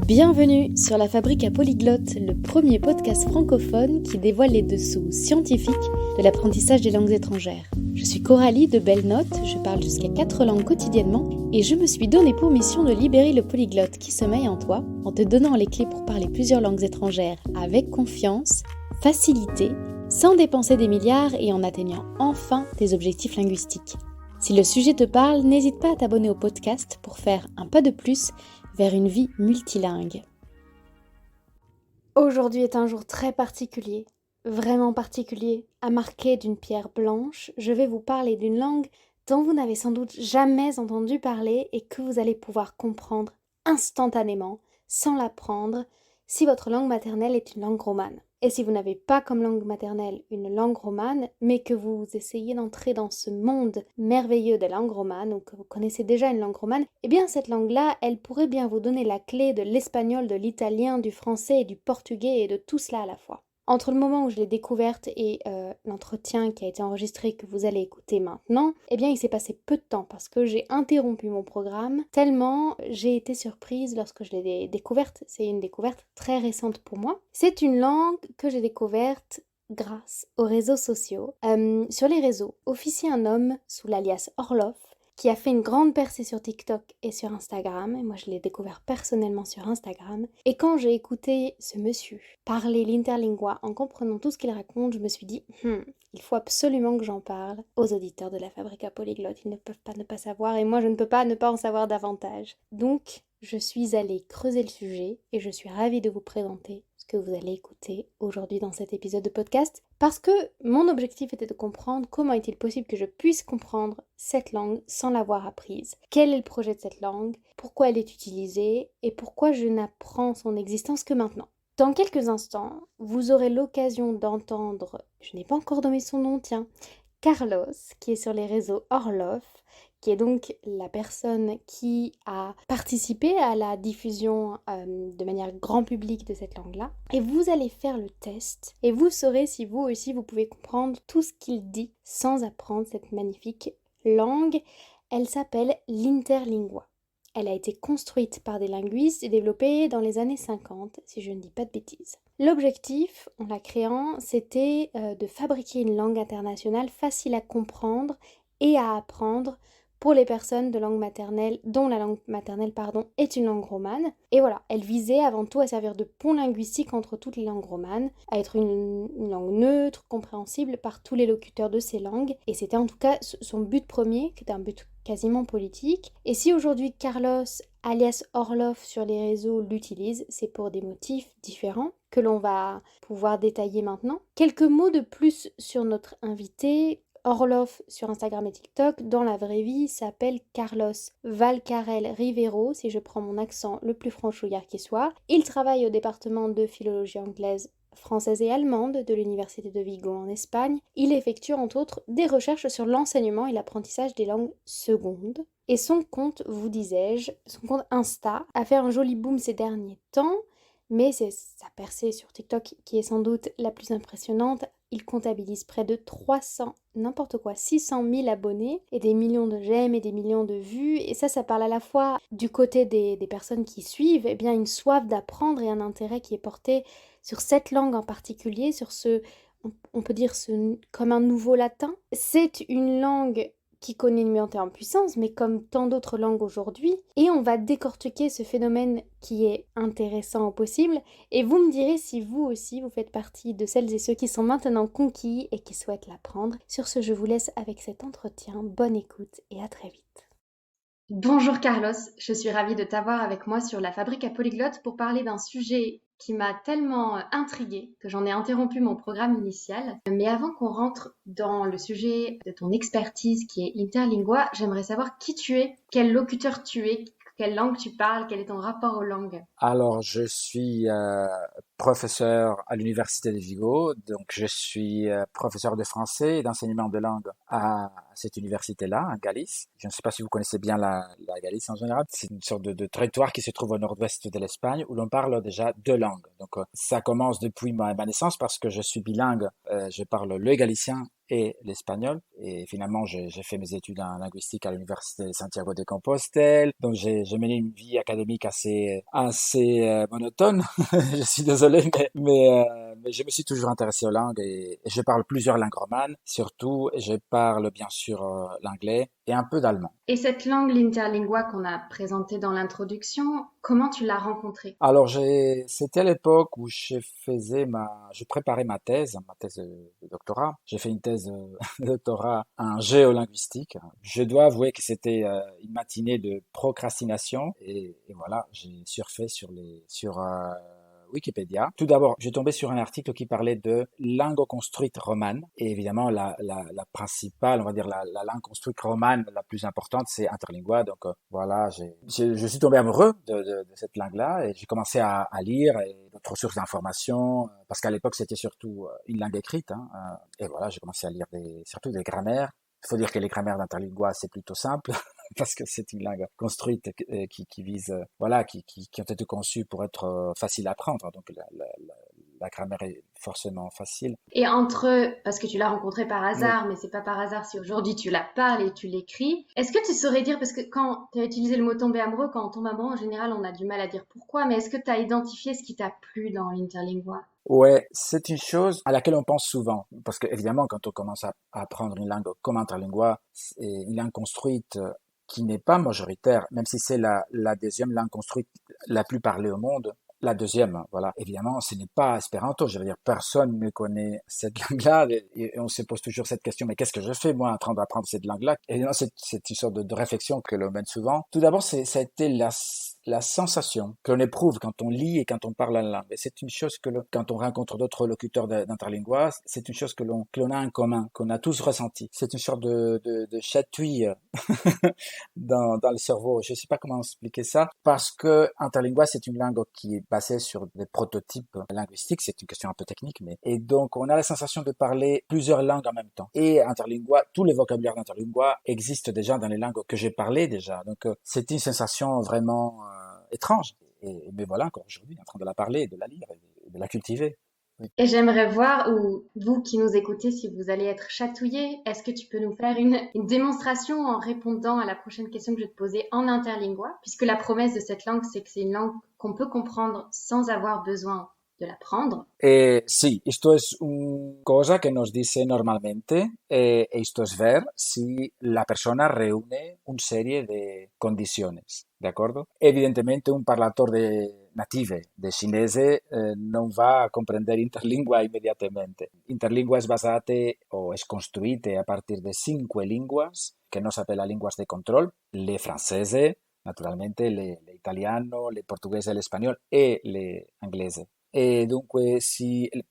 Bienvenue sur La Fabrique à Polyglotte, le premier podcast francophone qui dévoile les dessous scientifiques de l'apprentissage des langues étrangères. Je suis Coralie de Belle Note, je parle jusqu'à 4 langues quotidiennement et je me suis donné pour mission de libérer le polyglotte qui sommeille en toi en te donnant les clés pour parler plusieurs langues étrangères avec confiance, facilité, sans dépenser des milliards et en atteignant enfin tes objectifs linguistiques. Si le sujet te parle, n'hésite pas à t'abonner au podcast pour faire un pas de plus vers une vie multilingue. Aujourd'hui est un jour très particulier, vraiment particulier, à marquer d'une pierre blanche. Je vais vous parler d'une langue dont vous n'avez sans doute jamais entendu parler et que vous allez pouvoir comprendre instantanément, sans l'apprendre, si votre langue maternelle est une langue romane. Et si vous n'avez pas comme langue maternelle une langue romane, mais que vous essayez d'entrer dans ce monde merveilleux des langues romanes, ou que vous connaissez déjà une langue romane, eh bien cette langue-là, elle pourrait bien vous donner la clé de l'espagnol, de l'italien, du français et du portugais et de tout cela à la fois. Entre le moment où je l'ai découverte et l'entretien qui a été enregistré que vous allez écouter maintenant, eh bien il s'est passé peu de temps parce que j'ai interrompu mon programme tellement j'ai été surprise lorsque je l'ai découverte. C'est une découverte très récente pour moi. C'est une langue que j'ai découverte grâce aux réseaux sociaux. Sur les réseaux officie un homme sous l'alias Orloff qui a fait une grande percée sur TikTok et sur Instagram. Et moi, je l'ai découvert personnellement sur Instagram. Et quand j'ai écouté ce monsieur parler l'interlingua en comprenant tout ce qu'il raconte, je me suis dit il faut absolument que j'en parle aux auditeurs de la Fabrique à Polyglotte. Ils ne peuvent pas ne pas savoir et moi, je ne peux pas ne pas en savoir davantage. Donc, je suis allée creuser le sujet et je suis ravie de vous présenter ce que vous allez écouter aujourd'hui dans cet épisode de podcast parce que mon objectif était de comprendre comment est-il possible que je puisse comprendre cette langue sans l'avoir apprise. Quel est le projet de cette langue? Pourquoi elle est utilisée? Et pourquoi je n'apprends son existence que maintenant? Dans quelques instants, vous aurez l'occasion d'entendre, je n'ai pas encore donné son nom, Carlos, qui est sur les réseaux Orloff, qui est donc la personne qui a participé à la diffusion de manière grand public de cette langue-là. Et vous allez faire le test et vous saurez si vous aussi vous pouvez comprendre tout ce qu'il dit sans apprendre cette magnifique langue. Elle s'appelle l'interlingua. Elle a été construite par des linguistes et développée dans les années 50, si je ne dis pas de bêtises. L'objectif, en la créant, c'était de fabriquer une langue internationale facile à comprendre et à apprendre pour les personnes de langue maternelle, dont la langue maternelle est une langue romane. Et voilà, elle visait avant tout à servir de pont linguistique entre toutes les langues romanes, à être une langue neutre, compréhensible par tous les locuteurs de ces langues. Et c'était en tout cas son but premier, qui était un but quasiment politique. Et si aujourd'hui Carlos, alias Orloff sur les réseaux, l'utilise, c'est pour des motifs différents que l'on va pouvoir détailler maintenant. Quelques mots de plus sur notre invité. Orloff sur Instagram et TikTok, dans la vraie vie, s'appelle Carlos Valcarel Rivero, si je prends mon accent le plus franchouillard qui soit. Il travaille au département de philologie anglaise, française et allemande de l'université de Vigo en Espagne. Il effectue entre autres des recherches sur l'enseignement et l'apprentissage des langues secondes. Et son compte, vous disais-je, son compte Insta a fait un joli boom ces derniers temps, mais c'est sa percée sur TikTok qui est sans doute la plus impressionnante. Il comptabilise près de 600 000 abonnés et des millions de j'aime et des millions de vues. Et ça parle à la fois du côté des personnes qui suivent, eh bien une soif d'apprendre et un intérêt qui est porté sur cette langue en particulier, sur on peut dire comme un nouveau latin. C'est une langue qui connaît une montée en puissance, mais comme tant d'autres langues aujourd'hui, et on va décortiquer ce phénomène qui est intéressant au possible, et vous me direz si vous aussi vous faites partie de celles et ceux qui sont maintenant conquis et qui souhaitent l'apprendre. Sur ce, je vous laisse avec cet entretien, bonne écoute et à très vite. Bonjour Carlos, je suis ravie de t'avoir avec moi sur la Fabrique à Polyglotte pour parler d'un sujet qui m'a tellement intriguée que j'en ai interrompu mon programme initial. Mais avant qu'on rentre dans le sujet de ton expertise qui est interlingua, j'aimerais savoir qui tu es, quel locuteur tu es, quelle langue tu parles, quel est ton rapport aux langues? Alors, je suis professeur à l'Université de Vigo, donc je suis professeur de français et d'enseignement de langue à cette université-là, en Galice. Je ne sais pas si vous connaissez bien la Galice en général. C'est une sorte de territoire qui se trouve au nord-ouest de l'Espagne où l'on parle déjà deux langues. Donc, ça commence depuis ma naissance parce que je suis bilingue. Je parle le galicien et l'espagnol. Et finalement, j'ai fait mes études en linguistique à l'université de Santiago de Compostelle. Donc, j'ai mené une vie académique assez monotone. Je suis désolé, mais je me suis toujours intéressé aux langues et je parle plusieurs langues romanes. Surtout, je parle bien sûr l'anglais et un peu d'allemand. Et cette langue, l'interlingua qu'on a présentée dans l'introduction, comment tu l'as rencontrée? Alors, c'était à l'époque où je préparais ma thèse de doctorat. J'ai fait une thèse de doctorat en géolinguistique. Je dois avouer que c'était une matinée de procrastination et voilà, j'ai surfé sur Wikipédia. Tout d'abord, j'ai tombé sur un article qui parlait de langue construite romane. Et évidemment, la principale, on va dire la langue construite romane la plus importante, c'est Interlingua. Donc voilà, je suis tombé amoureux de cette langue-là et j'ai commencé à lire et d'autres sources d'informations parce qu'à l'époque, c'était surtout une langue écrite. Hein, et voilà, j'ai commencé à lire surtout des grammaires. Il faut dire que les grammaires d'Interlingua, c'est plutôt simple parce que c'est une langue construite qui vise, voilà, qui ont été conçues pour être facile à apprendre. Donc la grammaire est forcément facile. Et parce que tu l'as rencontré par hasard, mais c'est pas par hasard si aujourd'hui tu la parles et tu l'écris. Est-ce que tu saurais dire, parce que quand tu as utilisé le mot tomber amoureux, quand on tombe amoureux, en général, on a du mal à dire pourquoi, mais est-ce que tu as identifié ce qui t'a plu dans l'interlingua? Ouais, c'est une chose à laquelle on pense souvent, parce que évidemment, quand on commence à apprendre une langue comme Interlingua, c'est une langue construite qui n'est pas majoritaire, même si c'est la deuxième langue construite la plus parlée au monde, la deuxième, hein, voilà. Évidemment, ce n'est pas espéranto, je veux dire, personne ne connaît cette langue-là, et on se pose toujours cette question, mais qu'est-ce que je fais, moi, en train d'apprendre cette langue-là? Et non, c'est une sorte de réflexion que l'on mène souvent. Tout d'abord, ça a été la sensation que l'on éprouve quand on lit et quand on parle la langue. Et c'est une chose quand on rencontre d'autres locuteurs d'Interlingua, c'est une chose que l'on a en commun, qu'on a tous ressenti. C'est une sorte de chatouille dans le cerveau. Je ne sais pas comment expliquer ça, parce que Interlingua, c'est une langue qui est basée sur des prototypes linguistiques. C'est une question un peu technique, et donc on a la sensation de parler plusieurs langues en même temps. Et Interlingua, tout le vocabulaire d'Interlingua existe déjà dans les langues que j'ai parlé déjà. Donc c'est une sensation vraiment étrange. Mais voilà, encore aujourd'hui, en train de la parler, de la lire et de la cultiver. Oui. Et j'aimerais voir, ou vous qui nous écoutez, si vous allez être chatouillé, est-ce que tu peux nous faire une démonstration en répondant à la prochaine question que je vais te poser en interlingua, puisque la promesse de cette langue, c'est que c'est une langue qu'on peut comprendre sans avoir besoin de l'apprendre. Sí, esto es una cosa que nos dice normalmente, esto es ver si la persona reúne una serie de condiciones, d'accordo? Evidentemente un parlatore native de cinese non va a comprendere interlingua immediatamente. Interlingua es basate o es construite a partir de 5 linguas che no s'appella linguas de control, le francese, naturalmente, le italiano, le portoghese, l'espagnol e le inglese. E dunque,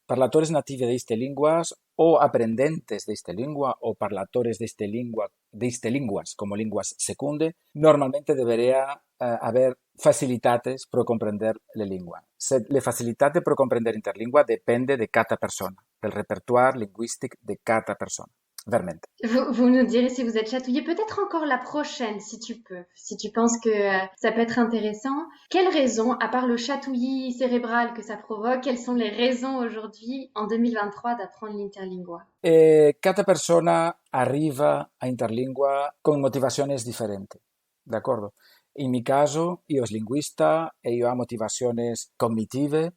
parlatores nativi di queste linguas o aprendentes de esta lingua o parlatores de esta linguas como linguas secunde, normalmente debería haber facilitates per comprender le lingua. Le facilitate per comprender interlingua depende de cada persona, del repertoire linguistique de cada persona. Veramente. Vous nous direz si vous êtes chatouillé, peut-être encore la prochaine, si tu peux, si tu penses que ça peut être intéressant. Quelles raisons, à part le chatouillis cérébral que ça provoque, quelles sont les raisons aujourd'hui, en 2023, d'apprendre l'interlingua? Cada persona arriva a interlingua con motivaciones differenti, d'accordo? In mi caso, io sono linguista e io ho motivaciones cognitive,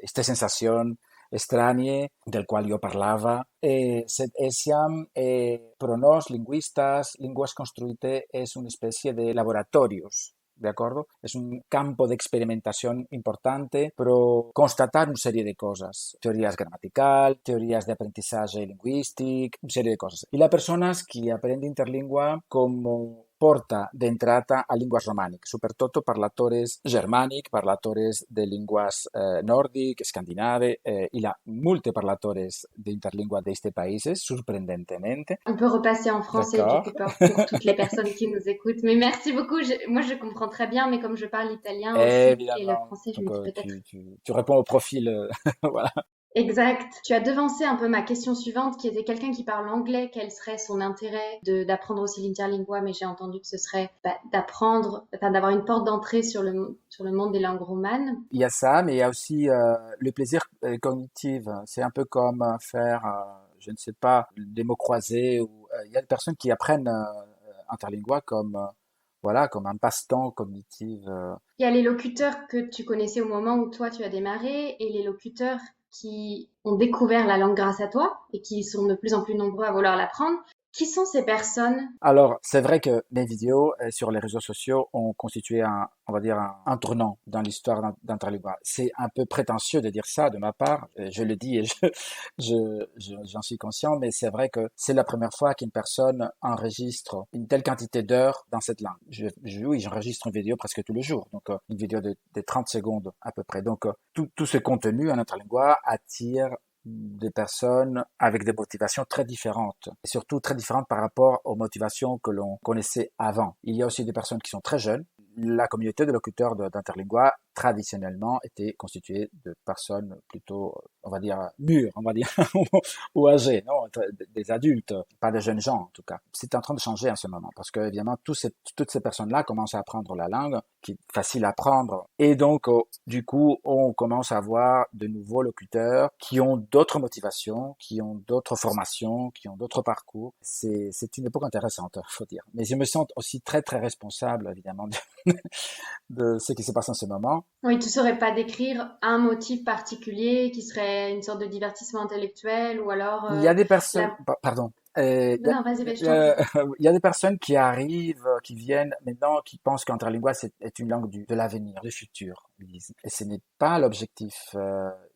queste sensazioni stranie del quale io parlava, e siamo per noi linguistas, linguas construite es una specie de laboratorios. ¿De acuerdo? Es un campo de experimentación importante, pero constatar una serie de cosas. Teorías gramatical, teorías de aprendizaje lingüístico, una serie de cosas. Y las personas que aprenden interlingua como porta d'entrata a linguas romànic, soprattutto parlatores germanic, parlatores de linguas nordic, scandinave, il y a multe parlatores d'interlingua de este países, sorprendentemente. On peut repasser en français du coup pour toutes les personnes qui nous écoutent. Mais merci beaucoup. Moi, je comprends très bien, mais comme je parle italien aussi et le Évidemment, français, je donc, me dis peut-être. tu réponds au profil, voilà. Exact. Tu as devancé un peu ma question suivante, qui était quelqu'un qui parle anglais, quel serait son intérêt d'apprendre aussi l'interlingua, mais j'ai entendu que ce serait d'apprendre, enfin d'avoir une porte d'entrée sur le monde des langues romanes. Il y a ça, mais il y a aussi le plaisir cognitif. C'est un peu comme faire, je ne sais pas, des mots croisés. Ou il y a des personnes qui apprennent Interlingua comme, voilà, comme un passe-temps cognitif. Il y a les locuteurs que tu connaissais au moment où toi tu as démarré et les locuteurs qui ont découvert la langue grâce à toi et qui sont de plus en plus nombreux à vouloir l'apprendre. Qui sont ces personnes? Alors, c'est vrai que mes vidéos sur les réseaux sociaux ont constitué on va dire un tournant dans l'histoire d'Interlingua. C'est un peu prétentieux de dire ça de ma part. Je le dis et j'en suis conscient, mais c'est vrai que c'est la première fois qu'une personne enregistre une telle quantité d'heures dans cette langue. Oui, j'enregistre une vidéo presque tous les jours, donc une vidéo de 30 secondes à peu près. Donc, tout ce contenu en Interlingua attire des personnes avec des motivations très différentes, et surtout très différentes par rapport aux motivations que l'on connaissait avant. Il y a aussi des personnes qui sont très jeunes. La communauté de locuteurs d'Interlingua, traditionnellement, était constituée de personnes plutôt, on va dire, mûres, on va dire, ou âgées, non, des adultes, pas des jeunes gens, en tout cas. C'est en train de changer en ce moment, parce que, évidemment, toutes ces personnes-là commencent à apprendre la langue, qui est facile à apprendre, et donc, du coup, on commence à avoir de nouveaux locuteurs qui ont d'autres motivations, qui ont d'autres formations, qui ont d'autres parcours. C'est une époque intéressante, faut dire. Mais je me sens aussi très, très responsable, évidemment, de ce qui se passe en ce moment. Oui, tu saurais pas décrire un motif particulier qui serait une sorte de divertissement intellectuel ou alors Il y a des personnes, la... pardon, Non, vas-y, je t'en prie. il y a des personnes qui arrivent, qui viennent maintenant, qui pensent qu'Interlingua est une langue de l'avenir, du futur, ils disent. Et ce n'est pas l'objectif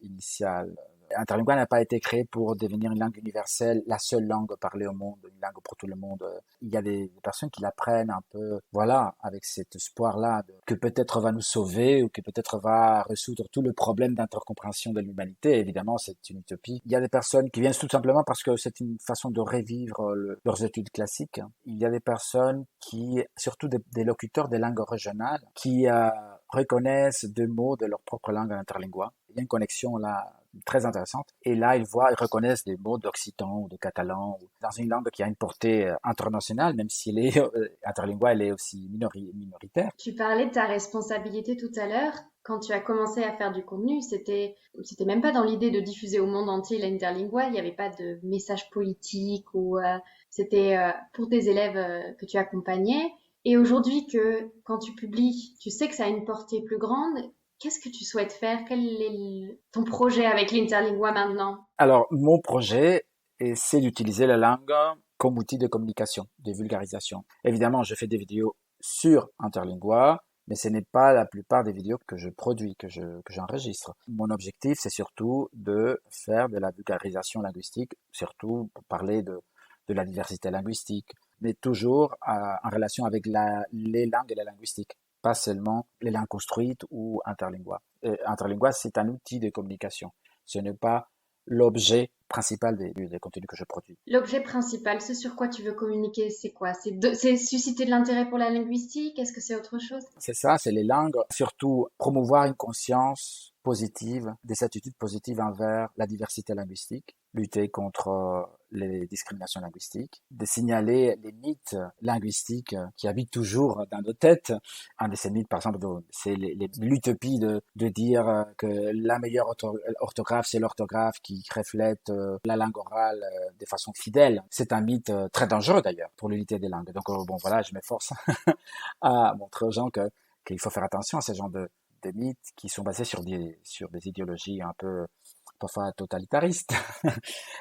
initial. Interlingua n'a pas été créé pour devenir une langue universelle, la seule langue parlée au monde, une langue pour tout le monde. Il y a des personnes qui l'apprennent un peu, voilà, avec cet espoir-là, que peut-être va nous sauver ou que peut-être va résoudre tout le problème d'intercompréhension de l'humanité. Évidemment, c'est une utopie. Il y a des personnes qui viennent tout simplement parce que c'est une façon de revivre leurs études classiques. Il y a des personnes qui, surtout des locuteurs des langues régionales, qui reconnaissent des mots de leur propre langue en interlingua. Il y a une connexion là très intéressante. Et là, ils reconnaissent des mots d'occitan ou de catalan, dans une langue qui a une portée internationale, même si elle est interlingua, elle est aussi minoritaire. Tu parlais de ta responsabilité tout à l'heure. Quand tu as commencé à faire du contenu, c'était même pas dans l'idée de diffuser au monde entier l'interlingua. Il n'y avait pas de message politique ou c'était pour tes élèves que tu accompagnais. Et aujourd'hui que quand tu publies, tu sais que ça a une portée plus grande. Qu'est-ce que tu souhaites faire? Quel est ton projet avec l'interlingua maintenant? Alors, mon projet, c'est d'utiliser la langue comme outil de communication, de vulgarisation. Évidemment, je fais des vidéos sur Interlingua, mais ce n'est pas la plupart des vidéos que je produis, que j'enregistre. Mon objectif, c'est surtout de faire de la vulgarisation linguistique, surtout pour parler de la diversité linguistique, mais toujours en relation avec les langues et la linguistique, pas seulement les langues construites ou Interlingua. Interlingua, c'est un outil de communication. Ce n'est pas l'objet principal des contenus que je produis. L'objet principal, ce sur quoi tu veux communiquer, c'est quoi? C'est susciter de l'intérêt pour la linguistique? Est-ce que c'est autre chose? C'est ça, c'est les langues. Surtout, promouvoir une conscience positive, des attitudes positives envers la diversité linguistique, lutter contre les discriminations linguistiques, de signaler les mythes linguistiques qui habitent toujours dans nos têtes. Un de ces mythes, par exemple, c'est l'utopie de dire que la meilleure orthographe, c'est l'orthographe qui reflète la langue orale de façon fidèle. C'est un mythe très dangereux d'ailleurs pour l'unité des langues. Donc bon, voilà, je m'efforce à montrer aux gens qu'il faut faire attention à ce genre de mythes qui sont basés sur des idéologies un peu parfois totalitaristes.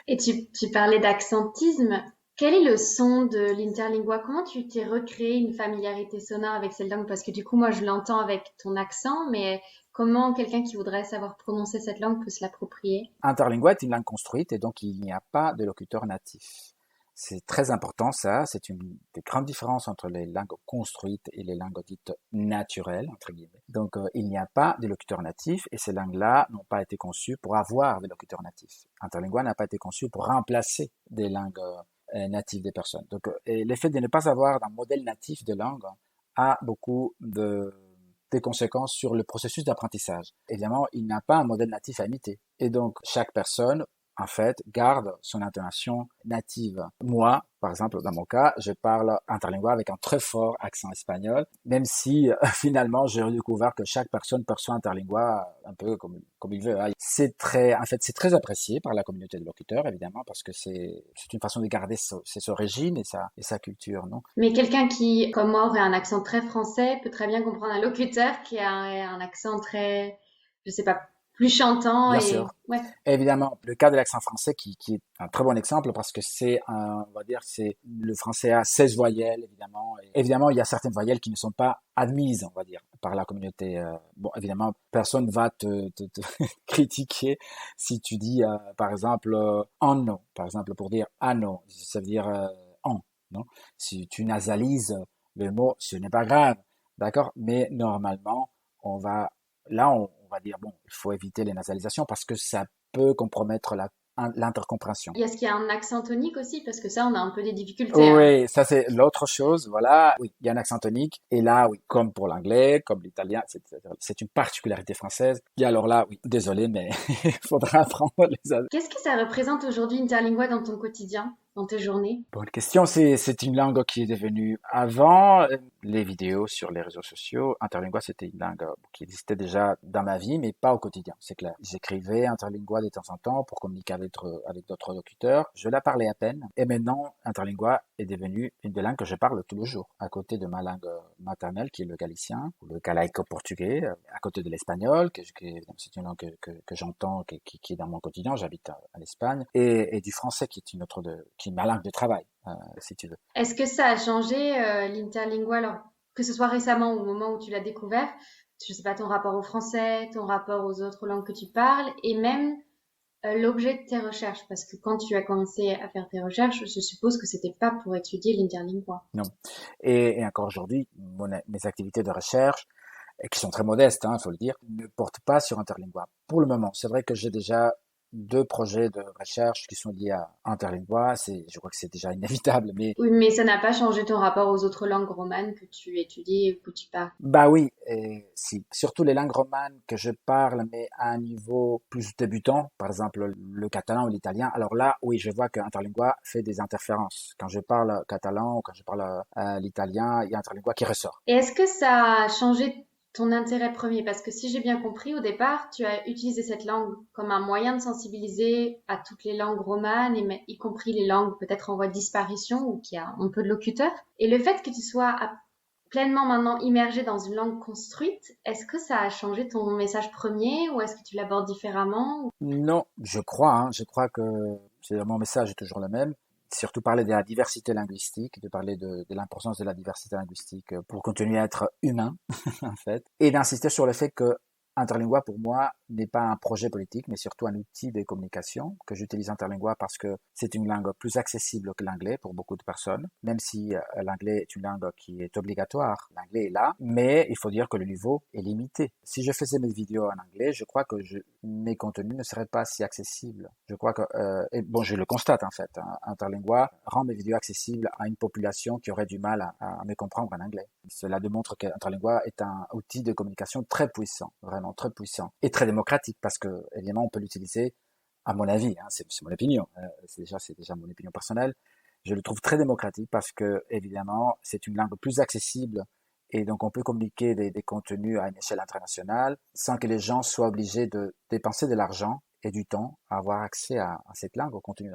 Et tu parlais d'accentisme. Quel est le son de l'interlingua? Comment tu t'es recréé une familiarité sonore avec cette langue? Parce que du coup, moi, je l'entends avec ton accent, mais comment quelqu'un qui voudrait savoir prononcer cette langue peut se l'approprier? Interlingua est une langue construite et donc il n'y a pas de locuteur natif. C'est très important ça, c'est une des grandes différences entre les langues construites et les langues dites naturelles, entre guillemets. Donc il n'y a pas de locuteur natif et ces langues-là n'ont pas été conçues pour avoir des locuteurs natifs. Interlingua n'a pas été conçu pour remplacer des langues natives des personnes. Donc et l'effet de ne pas avoir d'un modèle natif de langue a beaucoup des conséquences sur le processus d'apprentissage. Évidemment, il n'y a pas un modèle natif à imiter. Et donc, chaque personne en fait, garde son intonation native. Moi, par exemple, dans mon cas, je parle interlingua avec un très fort accent espagnol, même si finalement, j'ai découvert que chaque personne perçoit interlingua un peu comme il veut, hein. En fait, c'est très apprécié par la communauté de locuteurs, évidemment, parce que c'est une façon de garder ses origines et sa culture, non? Mais quelqu'un qui, comme moi, aurait un accent très français peut très bien comprendre un locuteur qui a un accent très, je sais pas, plus chantant Bien sûr. et ouais. Évidemment, le cas de l'accent français qui est un très bon exemple parce que on va dire, c'est le français a 16 voyelles, évidemment. Et évidemment, il y a certaines voyelles qui ne sont pas admises, on va dire, par la communauté. Bon, évidemment, personne va te critiquer si tu dis, par exemple, anno, par exemple, pour dire anno, ça veut dire an, non? Si tu nasalises le mot, ce n'est pas grave, d'accord? Mais normalement, on va on va dire, bon, il faut éviter les nasalisations parce que ça peut compromettre l'intercompréhension. Est-ce qu'il y a un accent tonique aussi? Parce que ça, on a un peu des difficultés, hein. Oui, ça c'est l'autre chose, voilà. Oui, il y a un accent tonique. Et là, oui, comme pour l'anglais, comme l'italien, c'est une particularité française. Et alors là, oui, désolé, mais il faudra apprendre les. Qu'est-ce que ça représente aujourd'hui Interlingua dans ton quotidien, dans tes journées? Bonne question. C'est une langue qui est devenue avant les vidéos sur les réseaux sociaux. Interlingua, c'était une langue qui existait déjà dans ma vie, mais pas au quotidien, c'est clair. J'écrivais Interlingua de temps en temps pour communiquer avec d'autres locuteurs. Je la parlais à peine. Et maintenant, Interlingua est devenue une des langues que je parle tous les jours, à côté de ma langue maternelle, qui est le galicien, ou le galaïco-portugais, à côté de l'espagnol, c'est une langue que j'entends, qui est dans mon quotidien. J'habite en Espagne. Et du français, qui est ma langue de travail, si tu veux. Est-ce que ça a changé l'interlingua, alors que ce soit récemment ou au moment où tu l'as découvert? Je sais pas, ton rapport au français, ton rapport aux autres langues que tu parles, et même l'objet de tes recherches, parce que quand tu as commencé à faire tes recherches, je suppose que c'était pas pour étudier l'interlingua. Non. Et encore aujourd'hui, mes activités de recherche, et qui sont très modestes, il faut le dire, ne portent pas sur Interlingua. Pour le moment, c'est vrai que j'ai déjà 2 projets de recherche qui sont liés à Interlingua. Je crois que c'est déjà inévitable, mais Oui, mais ça n'a pas changé ton rapport aux autres langues romanes que tu étudies ou que tu parles. bah oui, et si. Surtout les langues romanes que je parle, mais à un niveau plus débutant, par exemple le catalan ou l'italien. Alors là, oui, je vois que Interlingua fait des interférences. Quand je parle catalan ou quand je parle l'italien, il y a Interlingua qui ressort. Et est-ce que ça a changé ton intérêt premier? Parce que si j'ai bien compris, au départ, tu as utilisé cette langue comme un moyen de sensibiliser à toutes les langues romanes, y compris les langues peut-être en voie de disparition ou qui a un peu de locuteur. Et le fait que tu sois pleinement maintenant immergé dans une langue construite, est-ce que ça a changé ton message premier ou est-ce que tu l'abordes différemment? Non, je crois que mon message est toujours le même. Surtout parler de la diversité linguistique, de parler de l'importance de la diversité linguistique pour continuer à être humain, en fait, et d'insister sur le fait que Interlingua, pour moi, n'est pas un projet politique, mais surtout un outil de communication, que j'utilise Interlingua parce que c'est une langue plus accessible que l'anglais pour beaucoup de personnes, même si l'anglais est une langue qui est obligatoire. L'anglais est là, mais il faut dire que le niveau est limité. Si je faisais mes vidéos en anglais, je crois que mes contenus ne seraient pas si accessibles. Je crois que, et bon, je le constate en fait, hein, Interlingua rend mes vidéos accessibles à une population qui aurait du mal à me comprendre en anglais. Cela démontre qu'Interlingua est un outil de communication très puissant, vraiment très puissant, et très démocratique, parce que, évidemment, on peut l'utiliser, à mon avis, hein, c'est mon opinion, c'est déjà mon opinion personnelle, je le trouve très démocratique parce que, évidemment, c'est une langue plus accessible et donc on peut communiquer des contenus à une échelle internationale sans que les gens soient obligés de dépenser de l'argent et du temps à avoir accès à cette langue, au contenu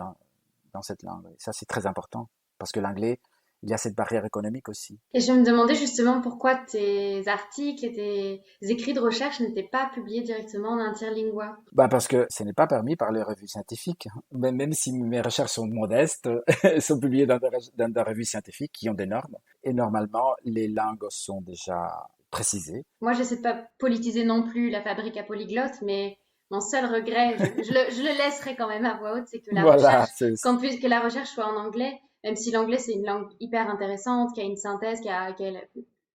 dans cette langue. Et ça, c'est très important parce que l'anglais, il y a cette barrière économique aussi. Et je me demandais justement pourquoi tes articles et tes écrits de recherche n'étaient pas publiés directement en interlingua. Bah parce que ce n'est pas permis par les revues scientifiques. Même si mes recherches sont modestes, elles sont publiées dans des revues scientifiques qui ont des normes. Et normalement, les langues sont déjà précisées. Moi, j'essaie de pas politiser non plus la fabrique à polyglotte, mais mon seul regret, je le laisserai quand même à voix haute, c'est que la recherche, Voilà, c'est que la recherche soit en anglais, même si l'anglais c'est une langue hyper intéressante, qui a une synthèse, qui a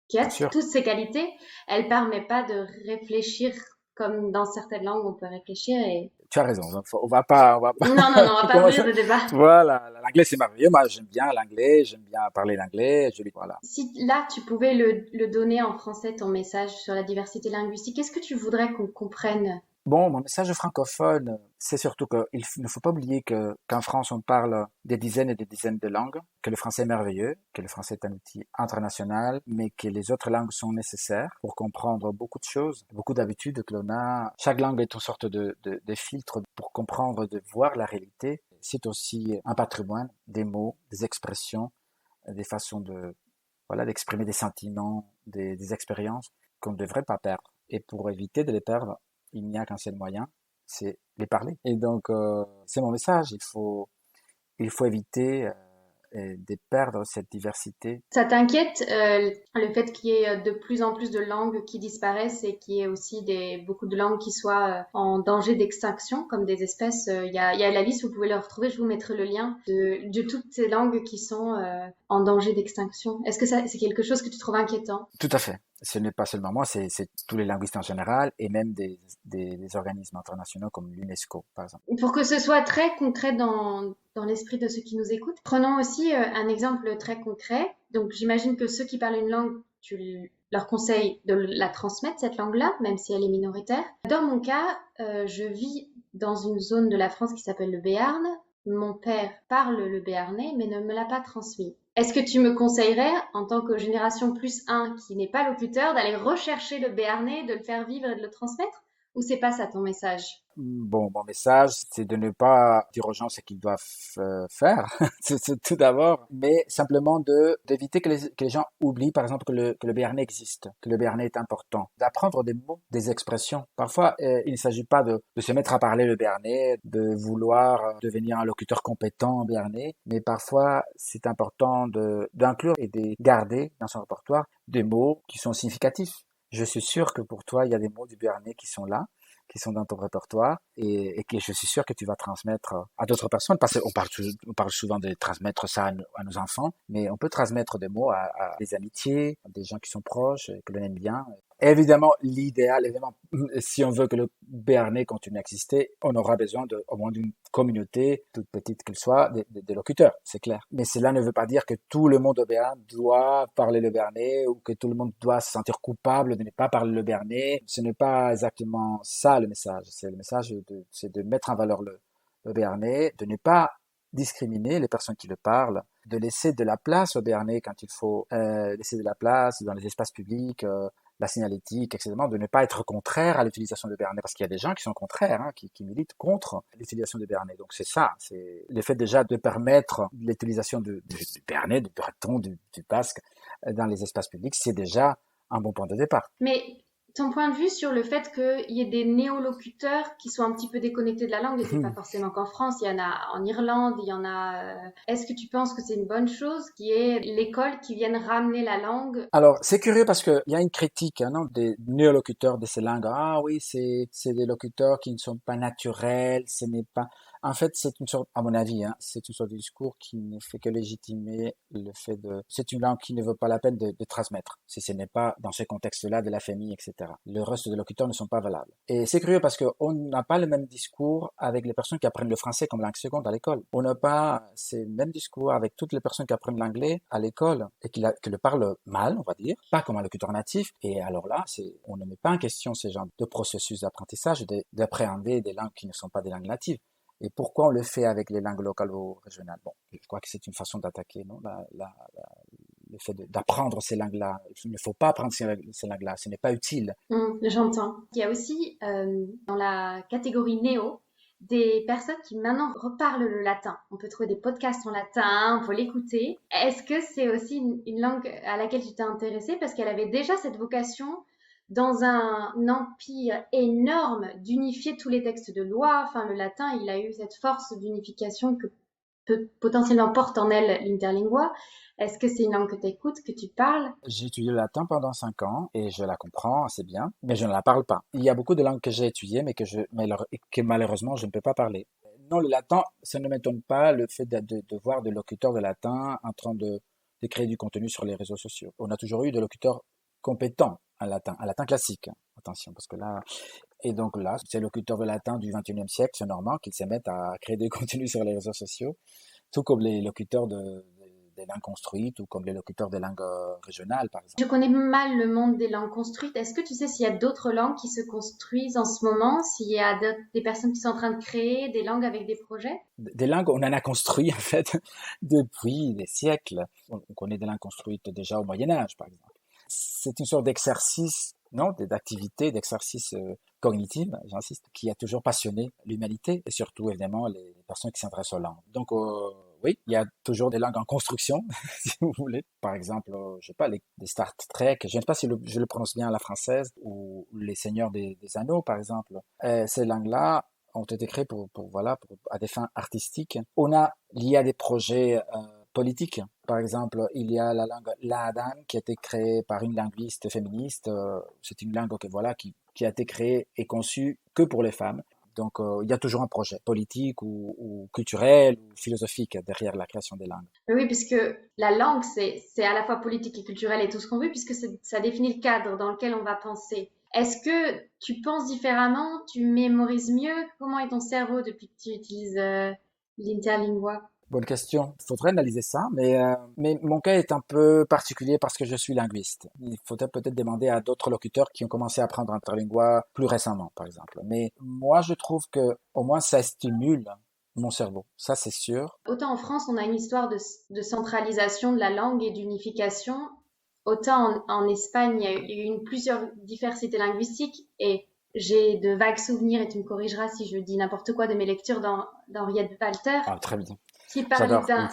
bien sûr. toutes ses qualités, elle permet pas de réfléchir comme dans certaines langues on peut réfléchir et Tu as raison. On va pas non, non, non, on va pas commencer. ouvrir de débat. Voilà, l'anglais c'est merveilleux. Moi, j'aime bien l'anglais, j'aime bien parler l'anglais. Voilà. Si là, tu pouvais le donner en français, ton message sur la diversité linguistique, qu'est-ce que tu voudrais qu'on comprenne Bon, mon message francophone, c'est surtout qu'il ne faut pas oublier qu'en France, on parle des dizaines et des dizaines de langues, que le français est merveilleux, que le français est un outil international, mais que les autres langues sont nécessaires pour comprendre beaucoup de choses, beaucoup d'habitudes que l'on a. Chaque langue est une sorte de filtre pour comprendre, de voir la réalité. C'est aussi un patrimoine, des mots, des expressions, des façons voilà, d'exprimer des sentiments, des expériences qu'on ne devrait pas perdre. Et pour éviter de les perdre, il n'y a qu'un seul moyen, c'est les parler. Et donc, c'est mon message. Il faut éviter de perdre cette diversité. Ça t'inquiète le fait qu'il y ait de plus en plus de langues qui disparaissent et qu'il y ait aussi beaucoup de langues qui soient en danger d'extinction, comme des espèces. Il y a la liste, vous pouvez le retrouver, je vous mettrai le lien de toutes ces langues qui sont en danger d'extinction. Est-ce que ça, c'est quelque chose que tu trouves inquiétant? Tout à fait. Ce n'est pas seulement moi, c'est tous les linguistes en général et même des organismes internationaux comme l'UNESCO, par exemple. Pour que ce soit très concret dans l'esprit de ceux qui nous écoutent, prenons aussi un exemple très concret. Donc, j'imagine que ceux qui parlent une langue, leur conseilles de la transmettre, cette langue-là, même si elle est minoritaire. Dans mon cas, je vis dans une zone de la France qui s'appelle le Béarn. Mon père parle le béarnais, mais ne me l'a pas transmis. Est-ce que tu me conseillerais, en tant que génération plus un qui n'est pas locuteur, d'aller rechercher le béarnais, de le faire vivre et de le transmettre? Ou c'est pas ça ton message? Bon, mon message, c'est de ne pas dire aux gens ce qu'ils doivent faire, c'est tout d'abord, mais simplement d'éviter que les gens oublient, par exemple, que le béarnais existe, que le béarnais est important, d'apprendre des mots, des expressions. Parfois, il ne s'agit pas de se mettre à parler le béarnais, de vouloir devenir un locuteur compétent en béarnais, mais parfois, c'est important d'inclure et de garder dans son répertoire des mots qui sont significatifs. Je suis sûr que pour toi, il y a des mots du béarnais qui sont là, qui sont dans ton répertoire et que je suis sûr que tu vas transmettre à d'autres personnes parce qu'on on parle souvent de transmettre ça à nos enfants, mais on peut transmettre des mots à des amitiés, à des gens qui sont proches, que l'on aime bien. Et évidemment, l'idéal, évidemment, si on veut que le Béarnais continue à exister, on aura besoin au moins d'une communauté, toute petite qu'elle soit, des locuteurs, c'est clair. Mais cela ne veut pas dire que tout le monde au Béarn doit parler le Béarnais ou que tout le monde doit se sentir coupable de ne pas parler le Béarnais. Ce n'est pas exactement ça le message. C'est le message c'est de mettre en valeur le Béarnais, de ne pas discriminer les personnes qui le parlent, de laisser de la place au Béarnais quand il faut laisser de la place dans les espaces publics, la signalétique, etc., de ne pas être contraire à l'utilisation de Béarnais, parce qu'il y a des gens qui sont contraires, hein, qui militent contre l'utilisation de Béarnais. Donc c'est ça, c'est le fait déjà de permettre l'utilisation du Béarnais, du breton, du basque dans les espaces publics, c'est déjà un bon point de départ. Mais ton point de vue sur le fait qu'il y ait des néolocuteurs qui soient un petit peu déconnectés de la langue, et c'est pas forcément qu'en France, il y en a en Irlande, il y en a. Est-ce que tu penses que c'est une bonne chose qu'il y ait l'école qui vienne ramener la langue? Alors, c'est curieux parce que il y a une critique, hein, non, des néolocuteurs de ces langues. Ah oui, c'est des locuteurs qui ne sont pas naturels, ce n'est pas. En fait, c'est une sorte, à mon avis, hein, c'est une sorte de discours qui ne fait que légitimer le fait de. C'est une langue qui ne vaut pas la peine de transmettre, si ce n'est pas dans ce contexte-là de la famille, etc. Le reste des locuteurs ne sont pas valables. Et c'est curieux parce qu'on n'a pas le même discours avec les personnes qui apprennent le français comme langue seconde à l'école. On n'a pas ce même discours avec toutes les personnes qui apprennent l'anglais à l'école et qui le parlent mal, on va dire, pas comme un locuteur natif. Et alors là, on ne met pas en question ce genre de processus d'apprentissage, d'appréhender des langues qui ne sont pas des langues natives. Et pourquoi on le fait avec les langues locales ou régionales? Bon, je crois que c'est une façon d'attaquer, non, le fait d'apprendre ces langues-là. Il ne faut pas apprendre ces langues-là, ce n'est pas utile. J'entends. Il y a aussi dans la catégorie néo des personnes qui maintenant reparlent le latin. On peut trouver des podcasts en latin, on peut l'écouter. Est-ce que c'est aussi une langue à laquelle tu t'es intéressée parce qu'elle avait déjà cette vocation dans un empire énorme d'unifier tous les textes de loi? Enfin, le latin, il a eu cette force d'unification que potentiellement porte en elle l'interlingua. Est-ce que c'est une langue que tu écoutes, que tu parles? J'ai étudié le latin pendant 5 ans et je la comprends assez bien, mais je ne la parle pas. Il y a beaucoup de langues que j'ai étudiées, mais que malheureusement je ne peux pas parler. Non, le latin, ça ne m'étonne pas le fait de voir des locuteurs de latin en train de créer du contenu sur les réseaux sociaux. On a toujours eu des locuteurs compétents en latin classique. Hein. Attention, parce que là, et donc là, ces locuteurs de latin du 21e siècle, c'est normal qu'ils se mettent à créer des contenus sur les réseaux sociaux, tout comme les locuteurs des langues construites ou comme les locuteurs des langues régionales, par exemple. Je connais mal le monde des langues construites. Est-ce que tu sais s'il y a d'autres langues qui se construisent en ce moment, s'il y a des personnes qui sont en train de créer des langues avec des projets? Des langues, on en a construit en fait depuis des siècles. On connaît des langues construites déjà au Moyen Âge, par exemple. C'est une sorte d'exercice, non, d'activité, d'exercice cognitif, j'insiste, qui a toujours passionné l'humanité et surtout évidemment les personnes qui s'intéressent aux langues. Donc oui, il y a toujours des langues en construction, si vous voulez. Par exemple, je sais pas, des Star Trek, je ne sais pas si je le prononce bien à la française, ou les Seigneurs des Anneaux, par exemple. Ces langues-là ont été créées à des fins artistiques. Il y a des projets politique. Par exemple, il y a la langue l'Adan qui a été créée par une linguiste féministe. C'est une langue qui a été créée et conçue que pour les femmes. Donc, il y a toujours un projet politique ou culturel ou philosophique derrière la création des langues. Oui, puisque la langue, c'est à la fois politique et culturel et tout ce qu'on veut, puisque ça définit le cadre dans lequel on va penser. Est-ce que tu penses différemment? Tu mémorises mieux? Comment est ton cerveau depuis que tu utilises l'interlingua? Bonne question. Il faudrait analyser ça, mais mon cas est un peu particulier parce que je suis linguiste. Il faudrait peut-être demander à d'autres locuteurs qui ont commencé à apprendre interlingua plus récemment, par exemple. Mais moi, je trouve que au moins ça stimule mon cerveau. Ça, c'est sûr. Autant en France, on a une histoire de centralisation de la langue et d'unification, autant en Espagne, il y a eu plusieurs diversités linguistiques et j'ai de vagues souvenirs, et tu me corrigeras si je dis n'importe quoi, de mes lectures d'Henriette Walter, Ah, très bien. qui parlait J'adore.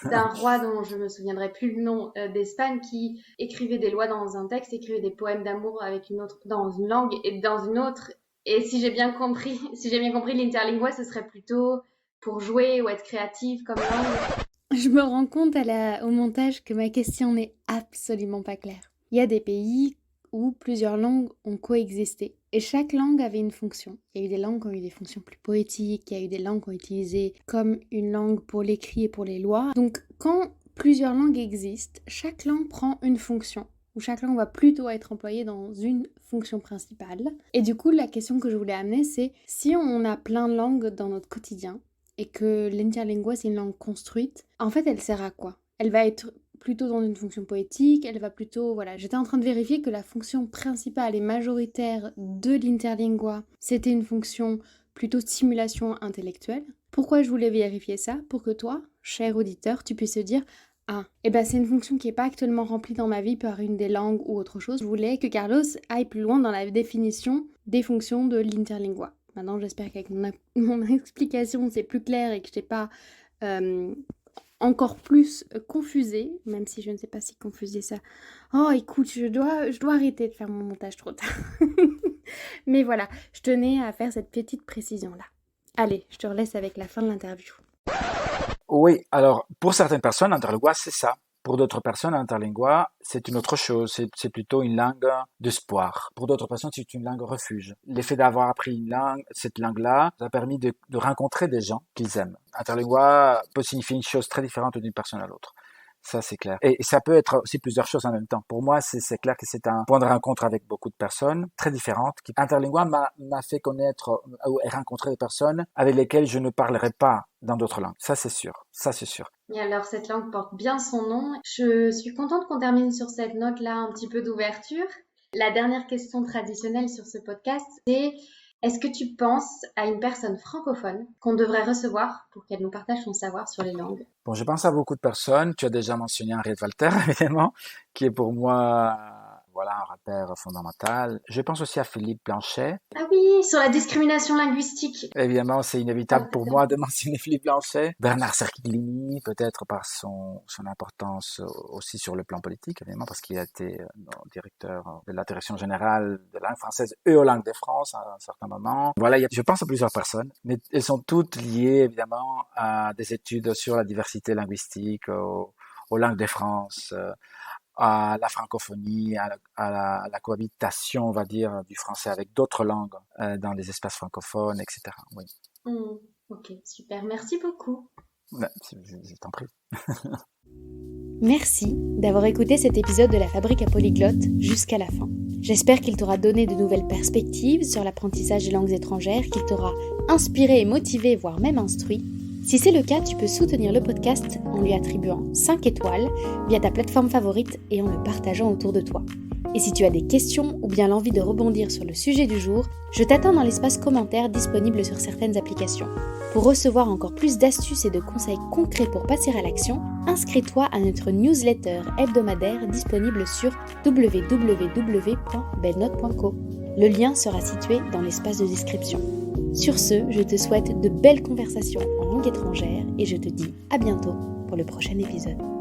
d'un roi dont je me souviendrai plus le nom d'Espagne, qui écrivait des lois dans un texte, écrivait des poèmes d'amour avec une autre dans une langue et dans une autre. Et si j'ai bien compris, l'interlingua, ce serait plutôt pour jouer ou être créative comme langue. Je me rends compte au montage que ma question n'est absolument pas claire. Il y a des pays où plusieurs langues ont coexisté et chaque langue avait une fonction. Il y a eu des langues qui ont eu des fonctions plus poétiques, il y a eu des langues qui ont été utilisées comme une langue pour l'écrit et pour les lois. Donc quand plusieurs langues existent, chaque langue prend une fonction, où chaque langue va plutôt être employée dans une fonction principale. Et du coup, la question que je voulais amener, c'est si on a plein de langues dans notre quotidien, et que l'interlingua c'est une langue construite, en fait elle sert à quoi? Elle va être plutôt dans une fonction poétique, elle va plutôt... Voilà, j'étais en train de vérifier que la fonction principale et majoritaire de l'interlingua, c'était une fonction plutôt de stimulation intellectuelle. Pourquoi je voulais vérifier ça? Pour que toi, cher auditeur, tu puisses te dire ah, et ben c'est une fonction qui n'est pas actuellement remplie dans ma vie par une des langues ou autre chose. Je voulais que Carlos aille plus loin dans la définition des fonctions de l'interlingua. Maintenant, j'espère qu'avec mon explication, c'est plus clair et que je t'ai pas encore plus confusée, même si je ne sais pas si confuser ça. Oh, écoute, je dois arrêter de faire mon montage trop tard. Mais voilà, je tenais à faire cette petite précision-là. Allez, je te relaisse avec la fin de l'interview. Oui, alors pour certaines personnes, l'interlingua, c'est ça. Pour d'autres personnes, l'interlingua, c'est une autre chose. C'est plutôt une langue d'espoir. Pour d'autres personnes, c'est une langue refuge. L'effet d'avoir appris une langue, cette langue-là, ça a permis de rencontrer des gens qu'ils aiment. Interlingua peut signifier une chose très différente d'une personne à l'autre. Ça, c'est clair. Et ça peut être aussi plusieurs choses en même temps. Pour moi, c'est clair que c'est un point de rencontre avec beaucoup de personnes très différentes. Interlingua m'a fait connaître et rencontrer des personnes avec lesquelles je ne parlerai pas dans d'autres langues. Ça, c'est sûr. Ça, c'est sûr. Et alors, cette langue porte bien son nom. Je suis contente qu'on termine sur cette note-là, un petit peu d'ouverture. La dernière question traditionnelle sur ce podcast, c'est: est-ce que tu penses à une personne francophone qu'on devrait recevoir pour qu'elle nous partage son savoir sur les langues? Bon, je pense à beaucoup de personnes. Tu as déjà mentionné Henriette Walter, évidemment, qui est pour moi un repère fondamental. Je pense aussi à Philippe Blanchet. Ah oui, sur la discrimination linguistique. Évidemment, c'est inévitable pour moi de mentionner Philippe Blanchet. Bernard Cerquiglini, peut-être par son importance aussi sur le plan politique, évidemment, parce qu'il a été directeur de la direction générale de la langue française et aux langues de France à un certain moment. Voilà, je pense à plusieurs personnes, mais elles sont toutes liées, évidemment, à des études sur la diversité linguistique, aux langues de France, à la francophonie, à la cohabitation, on va dire, du français avec d'autres langues dans les espaces francophones, etc. Oui. Ok, super. Merci beaucoup. Je t'en prie. Merci d'avoir écouté cet épisode de la Fabrique à Polyglotte jusqu'à la fin. J'espère qu'il t'aura donné de nouvelles perspectives sur l'apprentissage des langues étrangères, qu'il t'aura inspiré et motivé, voire même instruit. Si c'est le cas, tu peux soutenir le podcast en lui attribuant 5 étoiles via ta plateforme favorite et en le partageant autour de toi. Et si tu as des questions ou bien l'envie de rebondir sur le sujet du jour, je t'attends dans l'espace commentaire disponible sur certaines applications. Pour recevoir encore plus d'astuces et de conseils concrets pour passer à l'action, inscris-toi à notre newsletter hebdomadaire disponible sur www.belnote.co. Le lien sera situé dans l'espace de description. Sur ce, je te souhaite de belles conversations en langue étrangère et je te dis à bientôt pour le prochain épisode.